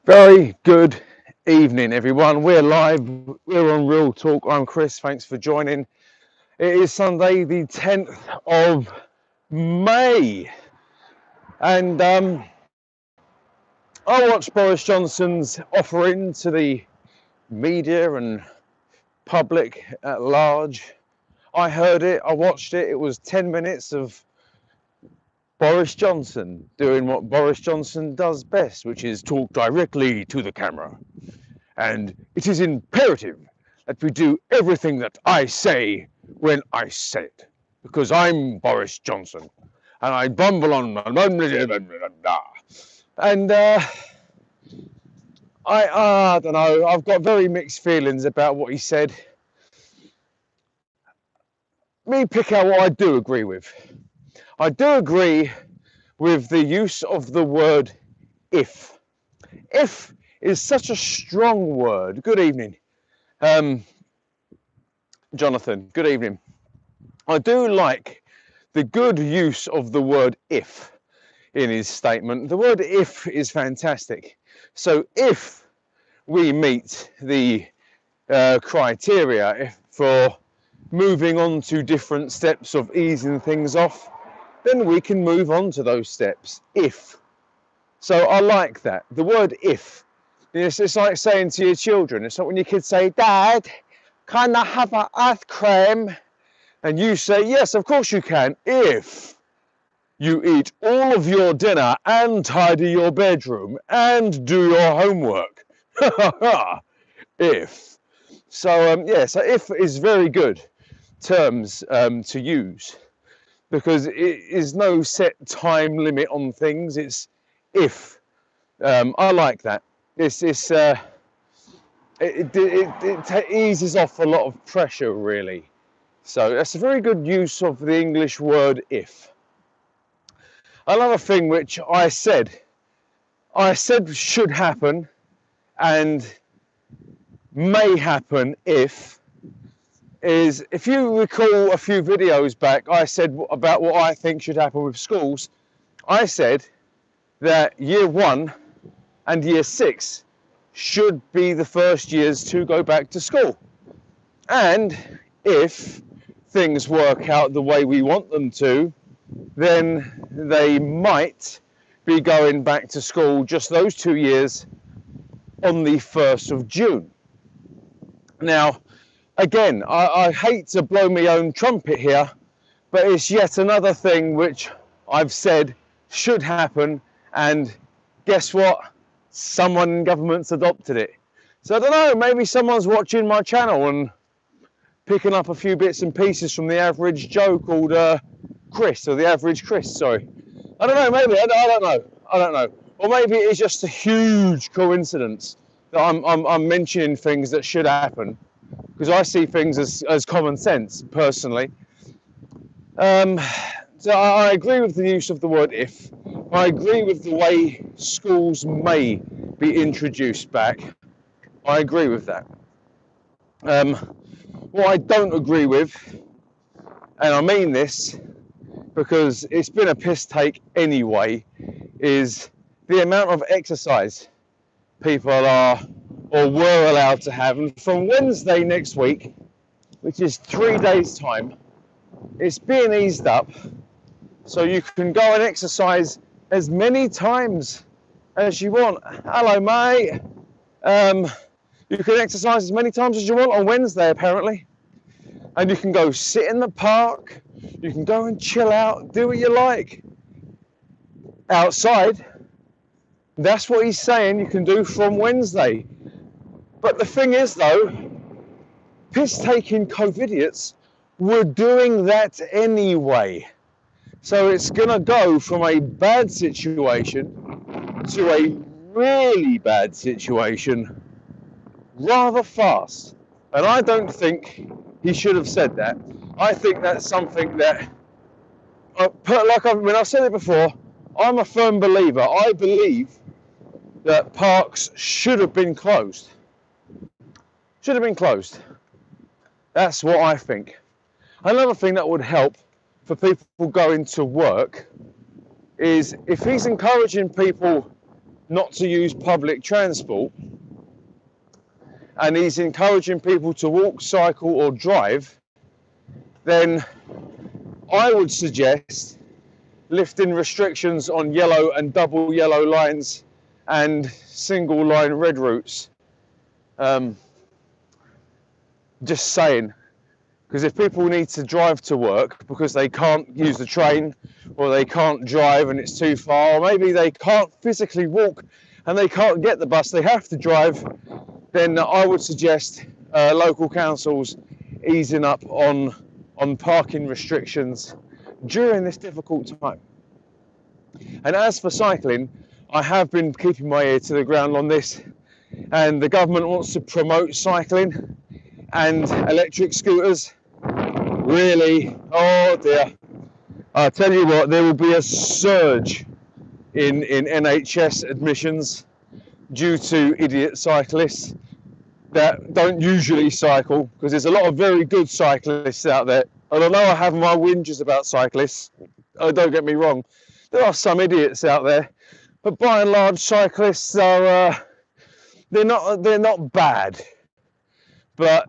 Very good evening, everyone. We're live. We're on Real Talk. I'm Chris. Thanks for joining. It is Sunday, the 10th of May, and I watched Boris Johnson's offering to the media and public at large. I heard it. I watched it. It was 10 minutes of Boris Johnson doing what Boris Johnson does best, which is talk directly to the camera. And it is imperative that we do everything that I say when I say it, because I'm Boris Johnson and I bumble on. And I don't know, I've got very mixed feelings about what he said. Me pick out what I do agree with. I do agree with the use of the word if. If is such a strong word. Good evening. Jonathan, good evening. I do like the good use of the word if in his statement. The word if is fantastic. So if we meet the criteria for moving on to different steps of easing things off, then we can move on to those steps, if. So I like that. The word if. It's like saying to your children, it's like when your kids say, Dad, can I have an ice cream? And you say, yes, of course you can, if you eat all of your dinner and tidy your bedroom and do your homework. If. So, so if is very good terms to use, because it is no set time limit on things. It's if. I like that. It eases off a lot of pressure, really. So that's a very good use of the English word if. Another thing which I said should happen and may happen if you recall a few videos back, I said about what I think should happen with schools. I said that year 1 and year 6 should be the first years to go back to school. And if things work out the way we want them to, then they might be going back to school just those 2 years on the 1st of June. Now, again, I hate to blow my own trumpet here, but it's yet another thing which I've said should happen, and guess what? Someone in government's adopted it. So I don't know, maybe someone's watching my channel and picking up a few bits and pieces from the average Joe called Chris, or the average Chris, sorry. I don't know, maybe, I don't know. Or maybe it's just a huge coincidence that I'm mentioning things that should happen, because I see things as common sense, personally. So I agree with the use of the word if. I agree with the way schools may be introduced back. I agree with that. What I don't agree with, and I mean this because it's been a piss take anyway, is the amount of exercise people are or were allowed to have. And from Wednesday next week, which is 3 days' time, it's being eased up, so you can go and exercise as many times as you want. Hello, mate. You can exercise as many times as you want on Wednesday, apparently. And you can go sit in the park, you can go and chill out, do what you like. Outside, that's what he's saying you can do from Wednesday. But the thing is, though, piss-taking COVIDiots were doing that anyway. So it's going to go from a bad situation to a really bad situation rather fast. And I don't think he should have said that. I think that's something that, when I've said it before, I'm a firm believer. I believe that parks should have been closed. Should have been closed. That's what I think. Another thing that would help for people going to work is if he's encouraging people not to use public transport, and he's encouraging people to walk, cycle or drive, then I would suggest lifting restrictions on yellow and double yellow lines and single line red routes. Just saying, because if people need to drive to work because they can't use the train, or they can't drive and it's too far, or maybe they can't physically walk and they can't get the bus, they have to drive, then I would suggest local councils easing up on parking restrictions during this difficult time. And as for cycling, I have been keeping my ear to the ground on this, and the government wants to promote cycling and electric scooters. Really, oh dear, I tell you what, there will be a surge in NHS admissions due to idiot cyclists that don't usually cycle, because there's a lot of very good cyclists out there. And although I have my whinges about cyclists, don't get me wrong, there are some idiots out there, but by and large cyclists are they're not bad. But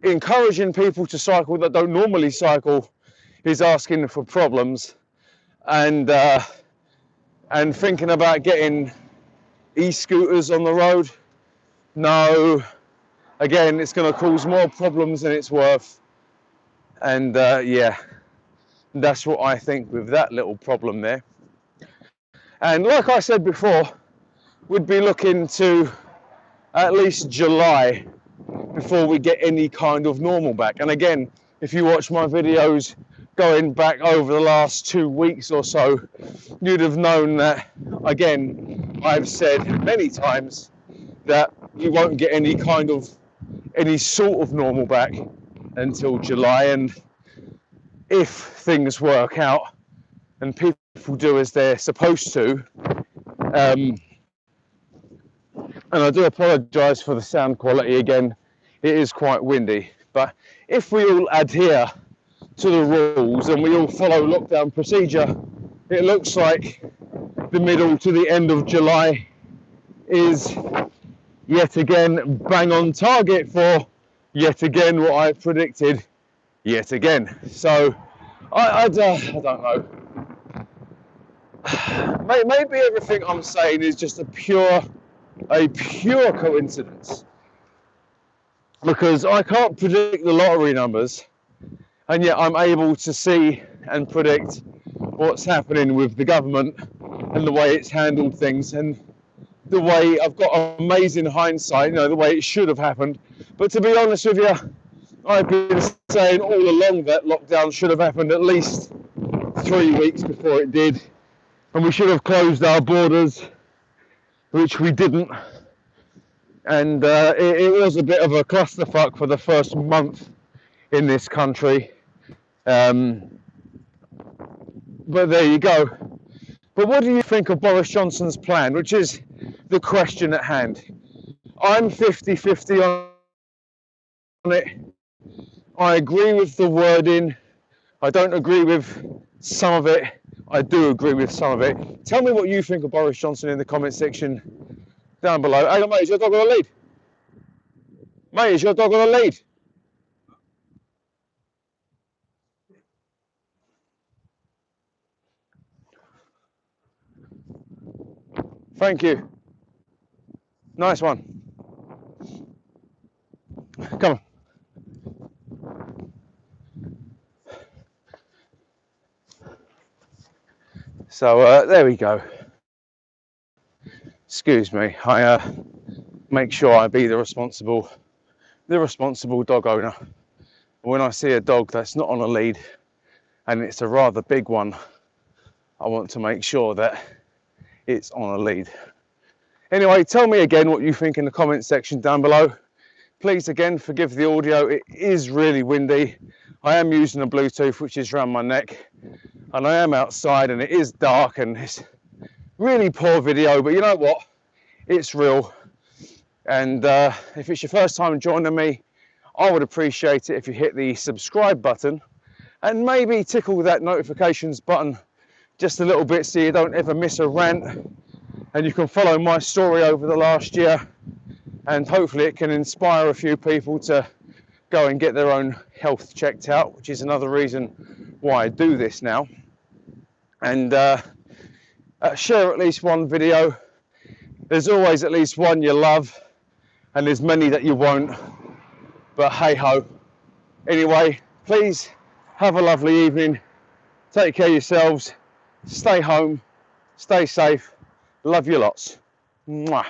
encouraging people to cycle that don't normally cycle is asking for problems, and thinking about getting e-scooters on the road, no, again, it's going to cause more problems than it's worth. And yeah, that's what I think with that little problem there. And like I said before, we'd be looking to at least July before we get any kind of normal back. And again, if you watch my videos going back over the last 2 weeks or so, you'd have known that, again, I've said many times that you won't get any sort of normal back until July. And if things work out and people do as they're supposed to, and I do apologise for the sound quality again, it is quite windy, but if we all adhere to the rules and we all follow lockdown procedure, it looks like the middle to the end of July is yet again bang on target for yet again what I predicted yet again. So I don't know. Maybe everything I'm saying is just a pure coincidence, because I can't predict the lottery numbers, and yet I'm able to see and predict what's happening with the government and the way it's handled things, and the way I've got amazing hindsight, you know, the way it should have happened. But to be honest with you, I've been saying all along that lockdown should have happened at least 3 weeks before it did, and we should have closed our borders, which we didn't. And it was a bit of a clusterfuck for the first month in this country. But there you go. But what do you think of Boris Johnson's plan, which is the question at hand? I'm 50-50 on it. I agree with the wording. I don't agree with some of it. I do agree with some of it. Tell me what you think of Boris Johnson in the comment section down below. Hey, mate, is your dog on a lead? Mate, is your dog on a lead? Thank you. Nice one. Come on. So there we go. Excuse me. I make sure I be the responsible dog owner. When I see a dog that's not on a lead and it's a rather big one, I want to make sure that it's on a lead. Anyway, tell me again what you think in the comment section down below. Please again forgive the audio, it is really windy. I am using a Bluetooth which is around my neck, and I am outside and it is dark and it's really poor video, but you know what, it's real. And if it's your first time joining me, I would appreciate it if you hit the subscribe button and maybe tickle that notifications button just a little bit so you don't ever miss a rant. and you can follow my story over the last year, and hopefully it can inspire a few people to go and get their own health checked out, which is another reason why I do this now. And share at least one video. There's always at least one you love, and there's many that you won't, but hey ho. Anyway, please have a lovely evening, take care of yourselves, stay home, stay safe, love you lots. Mwah.